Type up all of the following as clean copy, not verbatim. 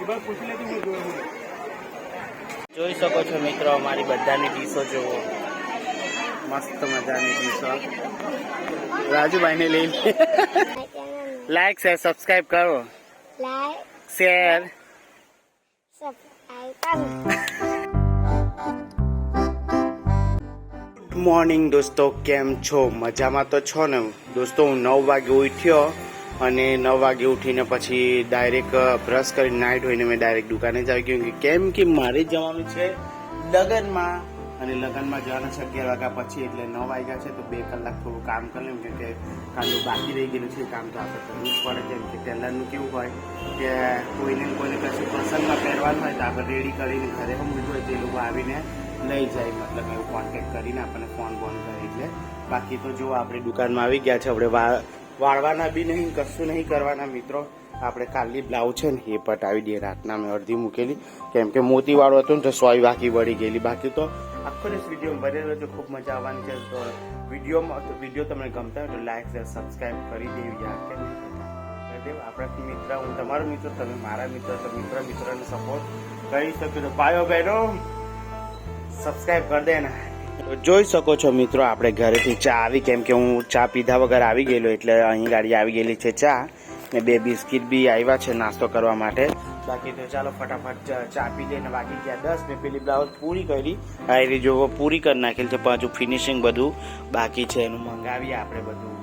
જોઈ શકો છો મિત્રો, અમારી બધાની ડીશો જુઓ, મસ્ત મજાની ડીશો. રાજુભાઈને લઈ લાઈક શેર સબસ્ક્રાઇબ કરો. લાઈક શેર ગુડ મોર્નિંગ દોસ્તો, કેમ છો? મજામાં તો છો ને દોસ્તો? હું 9 વાગે ઉઠ્યો અને 9 વાગે ઉઠીને પછી ડાયરેક્ટ બ્રશ કરીને નાહી ધોઈને મેં ડાયરેક્ટ દુકાને જ આવી ગયો. કેમ કે મારે જવાનું છે લગ્નમાં, અને લગ્નમાં જવાના છે 11 વાગ્યા પછી, એટલે 9 વાગ્યા છે તો 2 કલાક થોડું કામ કરી લઉં, કેમ કે કાંડું બાકી રહી ગયેલું છે. કામ તો આપણે કરવું જ પડે, કેમ કે ટેલરનું કેવું હોય કે કોઈને કશું પ્રસંગમાં પહેરવાનું હોય તો આપણે રેડી કરીને ઘરે મૂકવું હોય તે લોકો આવીને લઈ જાય, મતલબ એવું કોન્ટેક્ટ કરીને આપણને ફોન કરે. એટલે બાકી તો જો આપણે દુકાનમાં આવી ગયા છે, આપણે વાળવાના બી નહીં, કશું નહીં કરવાના મિત્રો. આપણે કાલની બ્લાઉઝ છે ને એ પટાવી દઈએ. રાતના મેં અડધી મૂકેલી, કેમ કે મોતીવાળું હતું ને તો સોય બાકી વળી ગયેલી. બાકી તો આખો દિવસ વિડીયો બનેલો તો ખૂબ મજા આવવાની છે. તો વિડીયો તમને ગમતા હોય તો લાઈક શેર સબસ્ક્રાઈબ કરી દેવી યાર, કેમ નહીં કરી દેવું. આપણા મિત્ર, હું તમારો મિત્ર, તમે મારા મિત્ર, તો મિત્રને સપોર્ટ કરી શકો તો ભાઈઓ બહેનો સબસ્ક્રાઈબ કરી દે ને. જોઈ શકો છો મિત્રો, આપણે ઘરેથી ચા આવી, કેમ કે હું ચા પીધા વગર આવી ગયેલો, એટલે અહીં ગાડી આવી ગયેલી છે ચા ને 2 બિસ્કિટ બી આવ્યા છે નાસ્તો કરવા માટે. બાકી તો ચાલો ફટાફટ ચા પી લઈને વાગી ગયા 10. મેં પેલી બ્લાઉઝ પૂરી કરી, આયરી જો પૂરી કરી નાખેલી છે, પાછું ફિનિશિંગ બધું બાકી છે, એનું મંગાવીએ આપણે બધું.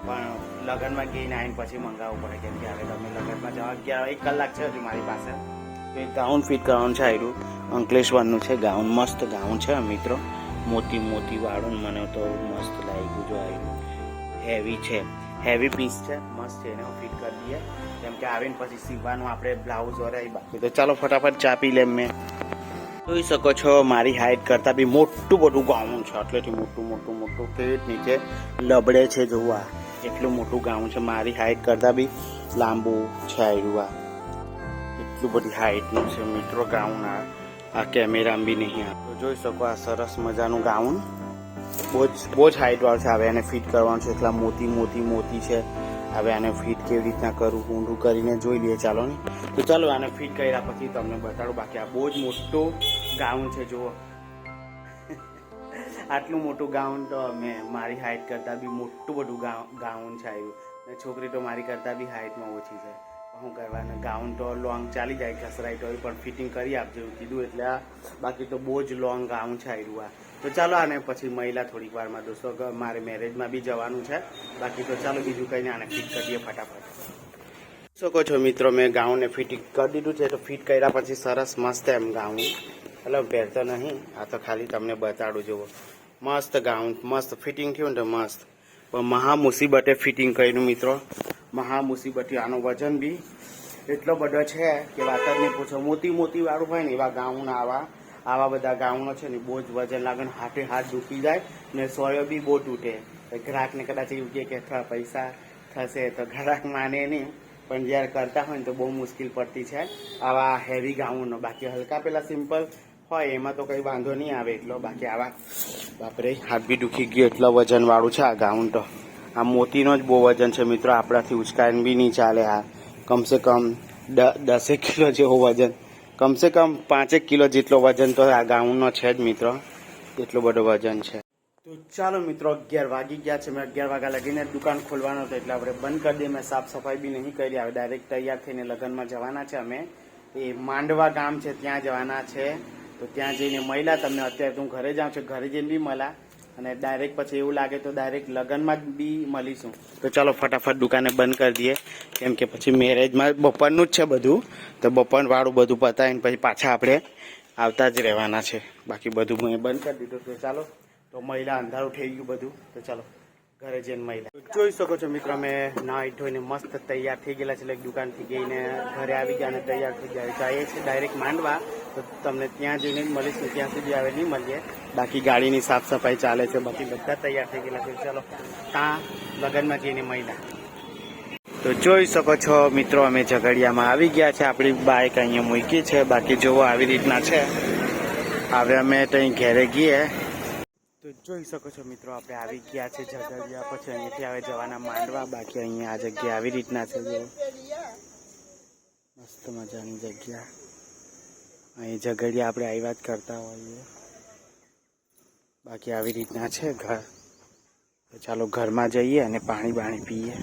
પણ લગ્નમાં ગઈને આવીને પછી મંગાવવું પડે, કેમ કે હવે તમે લગ્નમાં જવા 1 કલાક છે હજુ મારી પાસે. તો એક ગાઉન ફિટ કરવાનું છે, આયરું અંકલેશ્વરનું છે ગાઉન, મસ્ત ગાઉન છે મિત્રો, મોતી વાળું. મને તો મસ્ત લાગ્યું, જો આવ્યું હેવી છે, હેવી પીસ છે, મસ્ત છે. એને ફિટ કરી દઈએ, કેમ કે આવીને પછી સીવવાનું આપણે બ્લાઉઝ વરાય બાકી. તો ચાલો ફટાફટ ચા પી લે. મેં જોઈ શકો છો મારી હાઈટ કરતાં બી મોટું બધું ગાઉન છે, એટલેથી મોટું પેટ નીચે લબડે છે. જોવા એટલું મોટું ગાઉન છે, મારી હાઈટ કરતાં બી લાંબુ છે. આવ્યું એટલું બધી હાઈટનું છે મિત્રો ગાઉન. આ કેમેરામાં બી નહીં તો જોઈ શકો, આ સરસ મજાનું ગાઉન બહુ જ હાઈટ વાળું છે. હવે એને ફિટ કરવાનું છે, એટલા મોતી છે. હવે આને ફિટ કેવી રીતના કરું, ઊંડું કરીને જોઈ લઈએ ચાલો ને. તો ચાલો આને ફિટ કર્યા પછી તમને બતાડું. બાકી આ બહુ જ મોટું ગાઉન છે, જુઓ આટલું મોટું ગાઉન તો મેં મારી હાઈટ કરતાં બી મોટું બધું ગાઉન છે આવ્યું. છોકરી તો મારી કરતાં બી હાઈટમાં ઓછી છે. શું કરવાનું, ગાઉન તો લોંગ ચાલી જાય, ઘસરાઈ તો પણ ફિટિંગ કરી આપજો એવું કીધું, એટલે આ બાકી તો બહુ જ લોંગ ગાઉન છે આવ્યું આ. તો ચાલો આને પછી મહિલા થોડીક વારમાં દોસ્તો, મારે મેરેજમાં બી જવાનું છે. બાકી તો ચાલો બીજું કંઈ આને ફિટ કરીએ ફટાફટ. શકો છો મિત્રો, મેં ગાઉનને ફિટિંગ કરી દીધું છે. તો ફિટ કર્યા પછી સરસ મસ્ત એમ ગાઉન, એટલે પહેરતો નહીં, આ તો ખાલી તમને બતાડું. જુઓ મસ્ત ગાઉન, મસ્ત ફિટિંગ થયું ને તો મસ્ત. પણ મહા મુસીબતે ફિટિંગ કર્યું મિત્રો, મહા મુસીબતે. આનું વજન બી એટલો બધો છે કે વાત જ નહીં પૂછો. મોતી વાળું હોય ને એવા ગાઉન, આવા બધા ગાઉનો છે ને બહુ જ વજન લાગે ને હાથ દુખી જાય ને સોયો બી બહુ તૂટે. ગ્રાહકને કદાચ એવું કે પૈસા થશે તો ગ્રાહક માને નહીં, પણ જ્યારે કરતા હોય ને તો બહુ મુશ્કેલ પડતી છે આવા હેવી ગાઉનો. બાકી હલકા પેલા સિમ્પલ હોય એમાં તો કંઈ વાંધો નહીં આવે એટલો. બાકી આવા બાપરે હાથ બી દુખી ગયો, એટલો વજનવાળું છે આ ગાઉન. તો આ મોતીનો જ બહુ વજન છે મિત્રો, આપણાથી ઉચકાઈને બી નહીં ચાલે. આ કમસે કમ 10 કિલો જેવો વજન, કમસે કમ 5 કિલો જેટલો વજન તો આ ગાઉનનો છે જ મિત્રો, એટલો બધો વજન છે. તો ચાલો મિત્રો 11 વાગી ગયા છે. મેં 11 વાગ્યા લગીને દુકાન ખોલવાનો હતો, એટલે આપણે બંધ કરી દઈએ. મેં સાફ સફાઈ બી નહીં કરી, હવે ડાયરેક્ટ તૈયાર થઈને લગ્નમાં જવાના છે અમે. એ માંડવા ગામ છે ત્યાં જવાના છે. તો ત્યાં જઈને મળ્યા તમને. અત્યારે તો હું ઘરે જાઉં છું, ઘરે જઈને બી મળ્યા, અને ડાયરેક્ટ પછી એવું લાગે તો ડાયરેક્ટ લગ્નમાં જ બી મળીશું. તો ચાલો ફટાફટ દુકાને બંધ કરી દઈએ, કેમ કે પછી મેરેજમાં બપોરનું જ છે બધું. તો બપોરવાળું બધું પતાવીને પછી પાછા આપણે આવતા જ રહેવાના છે. બાકી બધું મેં બંધ કરી દીધું. તો ચાલો, તો મહિલા અંધારું થઈ ગયું બધું. તો ચાલો ઘરે જઈને મહિલા જોઈ શકો છો મિત્રો, અમે નાહી ધોઈને મસ્ત તૈયાર થઈ ગયેલા છે. એટલે દુકાનથી ગઈને ઘરે આવી ગયા અને તૈયાર થઈ ગયા. જઈએ છીએ ડાયરેક્ટ માંડવા, તો તમને ત્યાં જઈને જ મળીશું. ત્યાં સુધી હવે નહીં મળીએ. બાકી ગાડીની સાફ સફાઈ ચાલે છે, બાકી બધા તૈયાર થઈ ગયેલા છે. ચાલો ત્યાં લગ્નમાં જઈને મહિલા. તો જોઈ શકો છો મિત્રો, અમે ઝઘડિયામાં આવી ગયા છે. આપણી બાઇક અહીંયા મૂકી છે. બાકી જોવો આવી રીતના છે. હવે અમે ત્યાં ઘરે ગઈએ. તો જોઈ શકો છો મિત્રો, આપણે આવી ગયા છે ઝઘડિયા. પછી અહીંયાથી હવે જવાના માંડવા. બાકી અહીંયા આ જગ્યા આવી રીતના છે, જો મસ્ત મજાની જગ્યા. અહીં ઝઘડિયા આપણે આવ્યા જ કરતા હોઈએ. બાકી આવી રીતના છે ઘર. તો ચાલો ઘરમાં જઈએ અને પાણી પીએ.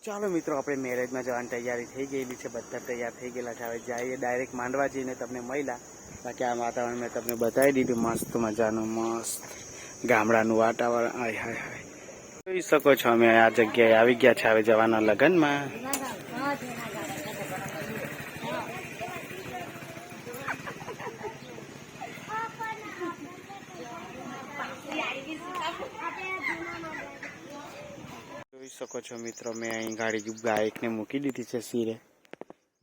ચાલો મિત્રો, આપણે મેરેજમાં જવાની તૈયારી થઈ ગયેલી છે. બધા તૈયાર થઈ ગયેલા છે. હવે જઈએ ડાયરેક્ટ માંડવા જઈને તમને મળ્યા. બાકી આ વાતાવરણ મેં તમને બતાવી દીધું. મસ્ત મજાનું, મસ્ત ગામડાનું વાતાવરણ. હાય હાય હાય, જોઈ શકો છો અમે આ જગ્યાએ આવી ગયા છે હવે જવાના લગ્નમાં. જોઈ શકો છો મિત્રો, મેં અહીં ગાડી બાઇકને મૂકી દીધી છે સિરે.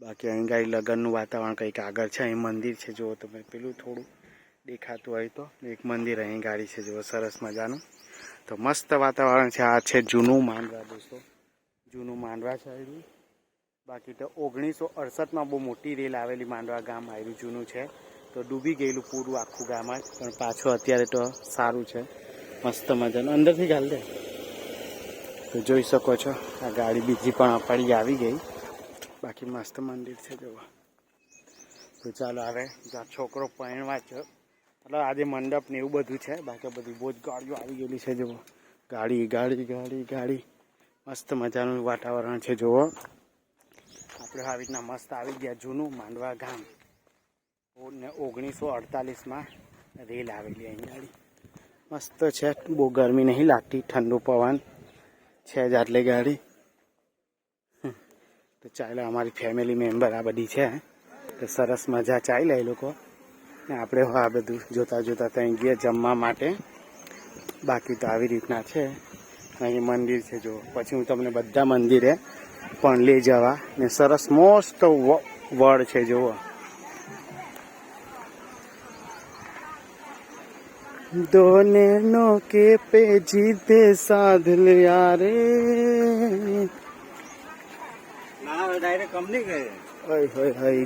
બાકી અહીં ગાડી લગ્નનું વાતાવરણ કંઈક આગળ છે. અહીં મંદિર છે, જુઓ તમે, પેલું થોડું દેખાતું હોય તો એક મંદિર અહીં ગાડી છે, જુઓ, સરસ મજાનું. તો મસ્ત વાતાવરણ છે. આ છે જૂનું માંડવા દોસ્તો, જૂનું માંડવા છે આવ્યું. બાકી તો 1968માં બહુ મોટી રેલ આવેલી માંડવા ગામ આવ્યું જૂનું છે. તો ડૂબી ગયેલું પૂરું આખું ગામ જ, પણ પાછું અત્યારે તો સારું છે, મસ્ત મજાનું. અંદરથી ચાલ દે. તો જોઈ શકો છો આ ગાડી બીજી પણ અપાડી આવી ગઈ. બાકી મસ્ત મંદિર છે જુઓ. તો ચાલો હવે છોકરો પરણવા છે, મતલબ આજે મંડપ ને એવું બધું છે. બાકી બધી બહુ જ ગાડીઓ આવી ગયેલી છે જુઓ. ગાડી ગાડી ગાડી ગાડી, મસ્ત મજાનું વાતાવરણ છે જુઓ. આપણે આવી રીતના મસ્ત આવી ગયા જૂનું માંડવા ગામ. 1948માં રેલ આવેલી અહીં ગાડી. મસ્ત છે, બહુ ગરમી નહીં લાગતી, ઠંડુ પવન છે જ આટલી ગાડી. તો ચાલો, અમારી ફેમિલી મેમ્બર આ બધી છે. તો સરસ મજા ચાલે એ લોકો ને આપણે આ બધું જોતા જોતા ત્યાં ગયા જમવા માટે. બાકી તો આવી રીતના છે. અહીં મંદિર છે જો. પછી હું તમને બધા મંદિરે પણ લઈ જવા. ને સરસ મસ્ત વડ છે જુઓ. दो नैनों के पे जीते साध लिया रे.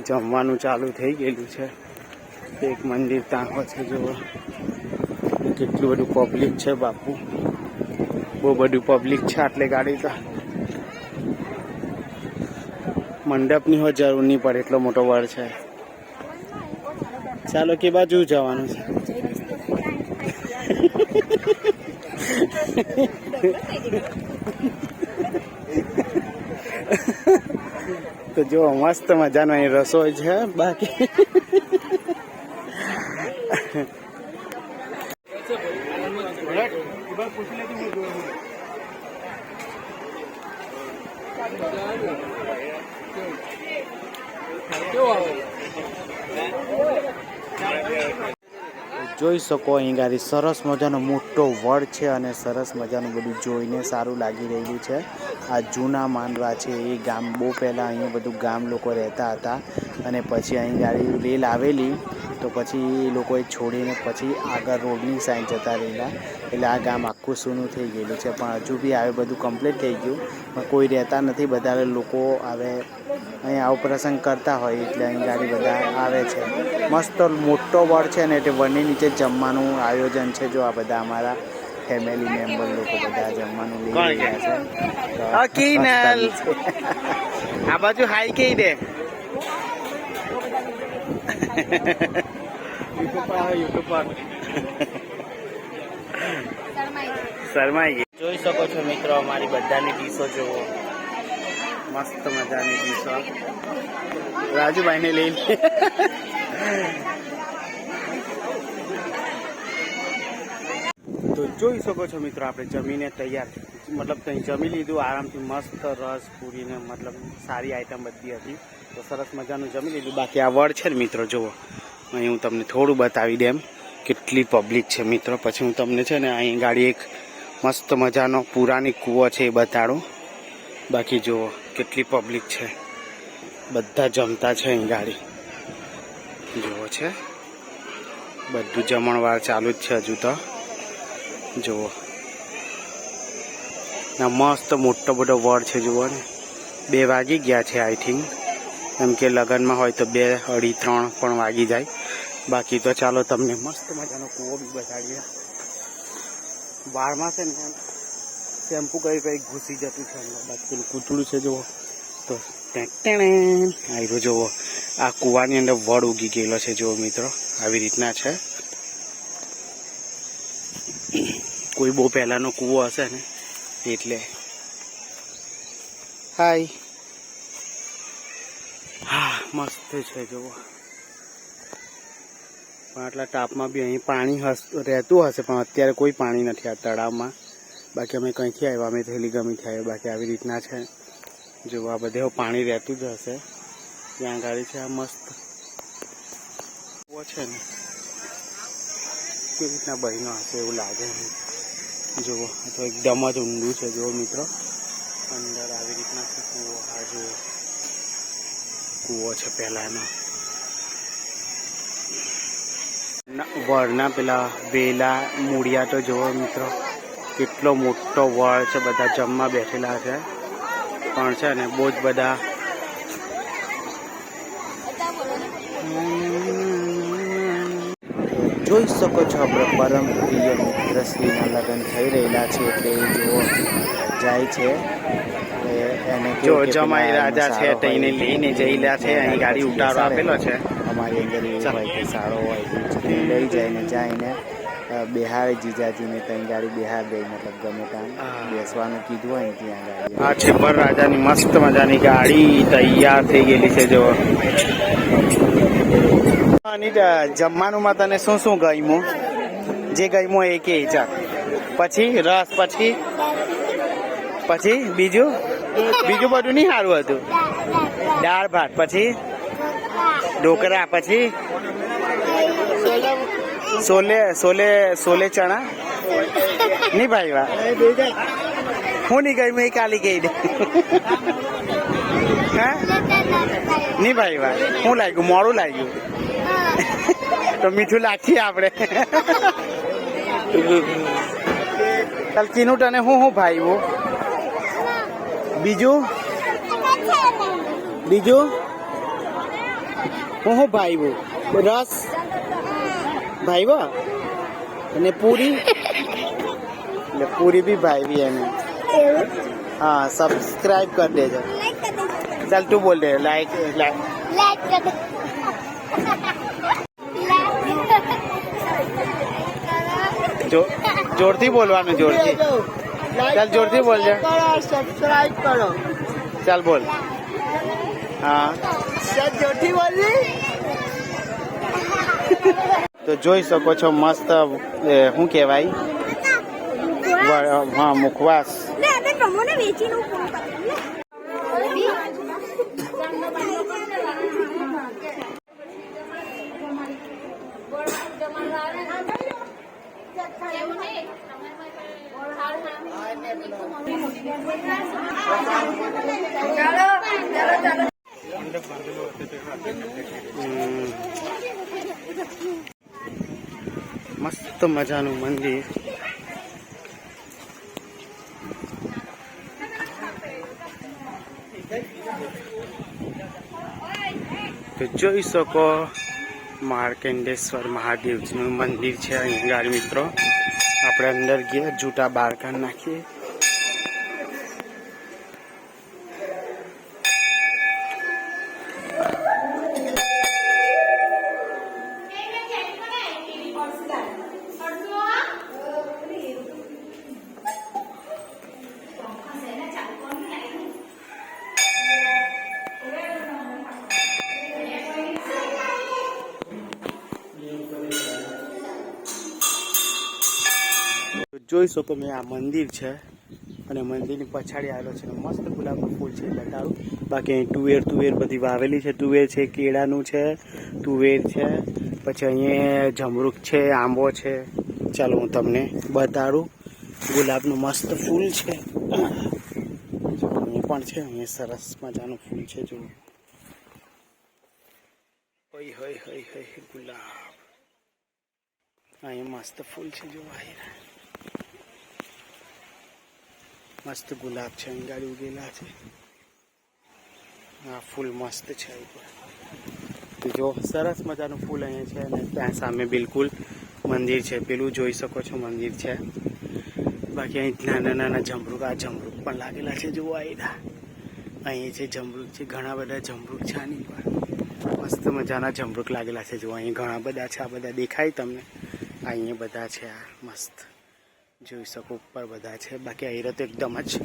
જમવાનું ચાલુ થઈ ગયેલું છે. એક મંદિર તાંકો છે જુઓ. કેટલું બધું પબ્લિક છે બાપુ, બહુ બધું પબ્લિક છે. આટલે ગાડી તો મંડપની હો જરૂર નહીં પડે, એટલો મોટો વડ છે. ચાલો, કે બાજુ જવાનું છે? તો જો મસ્ત મજાનો અહીં રસોઈ છે. બાકી જોઈ શકો અહીં ગાડી સરસ મજાનો મોટો વડ છે અને સરસ મજાનું બધું જોઈને સારું લાગી રહ્યું છે. આ જૂના માંડવા છે એ ગામ. બહુ પહેલાં અહીંયા બધું ગામ લોકો રહેતા હતા અને પછી અહીં ગાડી રેલ આવેલી તો પછી એ લોકોએ છોડીને પછી આગળ રોડની સાઈડ જતા રહેલા. એટલે આ ગામ આખું સૂનું થઈ ગયેલું છે. પણ હજુ બી આવે બધું કમ્પ્લીટ થઈ ગયું, પણ કોઈ રહેતા નથી. બધા લોકો આવે અહીં આવો પ્રસંગ કરતા હોય એટલે અહીં ગાડી બધા આવે છે. મસ્ત મોટો વડ છે ને, એટલે વડની નીચે જમવાનું આયોજન છે. જો આ બધા અમારા ફેમિલી મેમ્બર લોકો બધા જમવાનું લઈ રહ્યા છે. આ બાજુ હાઈ કહી દે. શરમાઈ ગઈ. જોઈ શકો છો મિત્રો, અમારી બધાની ડીશો જુઓ. મસ્ત મજાની ડીશો. રાજુભાઈને લઈ લે. તો જોઈ શકો છો મિત્રો, આપણે જમીને તૈયાર, મતલબ કંઈ જમી લીધું આરામથી. મસ્ત રસ પૂરીને મતલબ સારી આઈટમ બધી હતી. તો સરસ મજાનું જમી લીધું. બાકી આ વડ છે ને મિત્રો જુઓ, અહીં હું તમને થોડું બતાવી દઉં કેટલી પબ્લિક છે મિત્રો. પછી હું તમને છે ને અહીં ગાડી એક મસ્ત મજાનો પુરાની કૂવો છે એ બતાડું. બાકી જુઓ કેટલી પબ્લિક છે, બધા જમતા છે અહીં ગાડી જુઓ છે. બધું જમણવાર ચાલુ જ છે હજુ તો જુઓ. ના મસ્ત મોટો બધો વડ છે જુઓ ને. 2 વાગી ગયા છે આઈ થિંક, એમ કે લગ્નમાં હોય તો 2, 2:30, 3 પણ વાગી જાય. બાકી તો ચાલો તમને મસ્ત મજાનો કૂવો બી બતાડીએ. વાળમાં છે ને શેમ્પુ કઈ ઘૂસી જતું છે. બાકી પેલું કૂતરું છે જુઓ, તો આવ્યો જુઓ, આ કૂવાની અંદર વડ ઉગી ગયેલો છે જુઓ મિત્રો, આવી રીતના છે. કોઈ બહુ પહેલાનો કૂવો હશે ને એટલે. હાય, હા મસ્ત છે જુઓ. પણ આટલા તાપમાં બી અહીં પાણી રહેતું હશે, પણ અત્યારે કોઈ પાણી નથી આ તળાવમાં. બાકી અમે કંઈથી આવ્યા, અમે થેલી ગમીથી આવ્યા. બાકી આવી રીતના છે જો, આ બધે પાણી રહેતું જ હશે. ત્યાં ગાડી છે આ મસ્ત કૂવો છે ને, કેવી રીતના બહેનો હશે એવું લાગે જુઓ. તો એકદમ જ ઊંડું છે જુઓ મિત્રો, અંદર આવી રીતના છે કૂવો. હા જુઓ, કૂવો છે પહેલાનો. વળના પેલા વેલા મૂળિયા તો જુઓ મિત્રો, કેટલો મોટો વળ છે. બધા જમવા બેઠેલા છે, પણ છે ને બહુ જ બધા. જોઈ શકો છો આપણે પરમ પ્રિય મિત્ર શ્રીના લગ્ન થઈ રહેલા છે, એટલે જુઓ જાય છે. એને જો જમાઈ રાજા છે તો એને લઈને જઈલા છે. અહીં ગાડી ઉતારો આપેલો છે. અમારી અંદર એવું હોય કે સારો હોય લઈ જાય બિહાર જીજાજીને ત્યાં ગાડી બિહાર ગઈ, મતલબ ગમે ત્યાં બેસવાનું કીધું હોય ને ત્યાં ગાડી. આ છે પર રાજાની મસ્ત મજાની ગાડી તૈયાર થઈ ગયેલી છે જો. જમવાનું માં તને શું શું ગમ્યું? જે ગમ્યું એ કે ચાલ. પછી રસ, પછી બીજું બધું નહીં સારું હતું. દાળ ભાત, પછી ઢોકળા, પછી સોલે ચણા નહીં ભાઈ. વાહ, હું નહીં ગઈ, મેં કાલી ગઈ દે. હા નહીં ભાઈ. વાહ, શું લાગ્યું? મોડું લાગ્યું તો મીઠું લાગીએ આપણે. ચાલ કીનું તને હું ભાઈ? બીજું હું ભાઈ? રસ ભાઈ અને પૂરી, એટલે પૂરી બી ભાઈ એને. હા, સબસ્ક્રાઇબ કરી દેજો. ચાલ તું બોલ દે. લાઈક જોરથી બોલવાનું, જોરથી. ચાલ જોરથી બોલજે. સબસ્ક્રાઇબ કરો. ચાલ બોલ. હા જોરથી બોલજે. તો જોઈ શકો છો મસ્ત, શું કહેવાય, હા મુખવાસ. મસ્ત મજાનું મંદિર. તો જોઈ શકો માર્કંડેશ્વર મહાદેવજીનું મંદિર છે અહીંયા ગાડી મિત્રો. આપણે અંદર ગયા, જૂતા બહાર કાઢી નાખીએ. જોઈ શકો મેં આ મંદિર છે, અને મંદિરની પછાડી આવેલો છે. મસ્ત ગુલાબનું ફૂલ છે, બતાડું. બાકી અહીં તુવેર બધી વાવેલી છે. તુવેર છે, કેળાનું છે, તુવેર છે, પછી અહીંયા જમરૂખ છે, આંબો છે. ચાલો હું તમને બતાડું. ગુલાબનું મસ્ત ફૂલ છે. અહીં પણ છે, અહીંયા સરસ મજાનું ફૂલ છે. જો હોય ગુલાબ. અહીંયા મસ્ત ફૂલ છે. જો મસ્ત ગુલાબ છે, અહીં ગાડી ઉગેલા છે. આ ફૂલ મસ્ત છે. જો સરસ મજાનું ફૂલ અહીંયા છે, અને ત્યાં સામે બિલકુલ મંદિર છે. પેલું જોઈ શકો છો મંદિર છે. બાકી અહીં નાના જમરૂક, આ જમરૂક પણ લાગેલા છે. જુઓ અહીં છે જમરૂક છે, ઘણા બધા જમરૂક છે આની પર. મસ્ત મજાના જમરૂક લાગેલા છે. જો અહીં ઘણા બધા છે, આ બધા દેખાય તમને. અહીંયા બધા છે, આ મસ્ત જોઈ શકો ઉપર બધા છે. બાકી અહીં તો એકદમ જ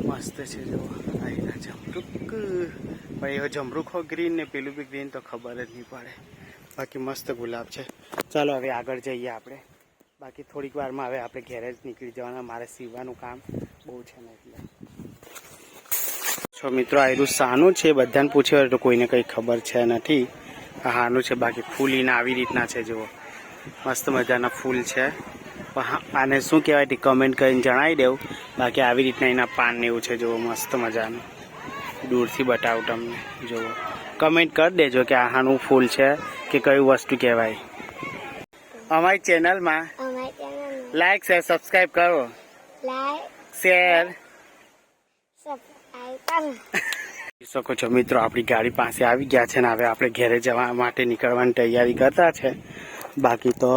મસ્ત છે. જો અહીં જમરૂક, ભાઈ એવો જમરૂક હો ગ્રીન ને પેલું બી ગ્રીન તો ખબર જ નહીં પડે. બાકી મસ્ત ગુલાબ છે. ચાલો હવે આગળ જઈએ આપણે. બાકી થોડીક વારમાં હવે આપણે ઘેરે જ નીકળી જવાના. મારે સીવવાનું કામ બહુ છે ને એટલે. છો મિત્રો, આ સાનું છે. બધાને પૂછ્યું તો કોઈને કંઈ ખબર છે નથી. આ હાનું છે. બાકી ફૂલીને આવી રીતના છે. જુઓ મસ્ત મજાના ફૂલ છે. આને શું કહેવાય તે કમેન્ટ કરીને જણાવી દેવું. બાકી આવી રીતના એના પાન ને એવું છે. જુઓ મસ્ત મજાનું, દૂરથી બતાવું તમને. જુઓ કમેન્ટ કરી દેજો કે આ હાનું ફૂલ છે કે કયું વસ્તુ કહેવાય. અમારી ચેનલમાં લાઈક શેર સબસ્ક્રાઈબ કરો. શેર શકો છો મિત્રો. આપણી ગાડી પાસે આવી ગયા છે ને હવે આપણે ઘરે જવા માટે નીકળવાની તૈયારી કરતા છે. બાકી તો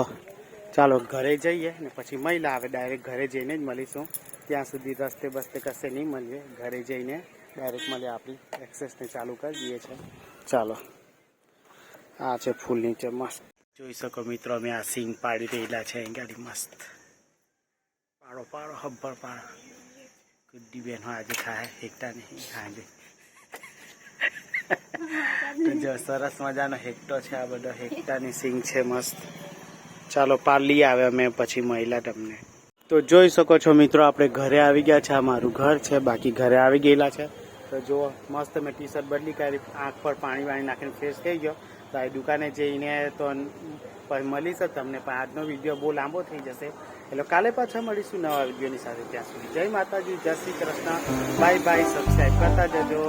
ચાલો ઘરે જઈએ ને પછી મહિલા હવે ડાયરેક્ટ ઘરે જઈને જ મળીશું. ત્યાં સુધી રસ્તે બસ્તે કશે નહીં મળીએ. ઘરે જઈને ડાયરેક્ટ મળીએ. આપણી એક્સેસને ચાલુ કરી દઈએ છે. ચાલો, આ છે ફૂલ નીચે મસ્ત જોઈ શકો મિત્રો. અમે આ સિંગ પાડી રહેલા છે અહીં ગાડી મસ્ત. પાડો પાડો હબ્બર પાડો. ગુડ્ડી બેન આજે ખાય હેકતા નહીં આજે. જો સરસ મજાનો હેકટો છે. આ બધો હેકટાની સિંગ છે મસ્ત. ચાલો પાર લઈ આવે અમે પછી મહિલા તમને. તો જોઈ શકો છો મિત્રો, આપણે ઘરે આવી ગયા છે. આ મારું ઘર છે. બાકી ઘરે આવી ગયેલા છે. તો જુઓ મસ્ત મેં ટી શર્ટ બદલી કરી, આંખ પર પાણી વાણી નાખીને ફ્રેશ થઈ ગયો. તો આ દુકાને જઈને તો મળીશ તમને. પણ આજનો વિડીયો બહુ લાંબો થઈ જશે એટલે કાલે પાછા મળીશું નવા વિડીયોની સાથે. ત્યાં સુધી જય માતાજી, જય Shri Krishna, bye bye. Subscribe કરતા જજો.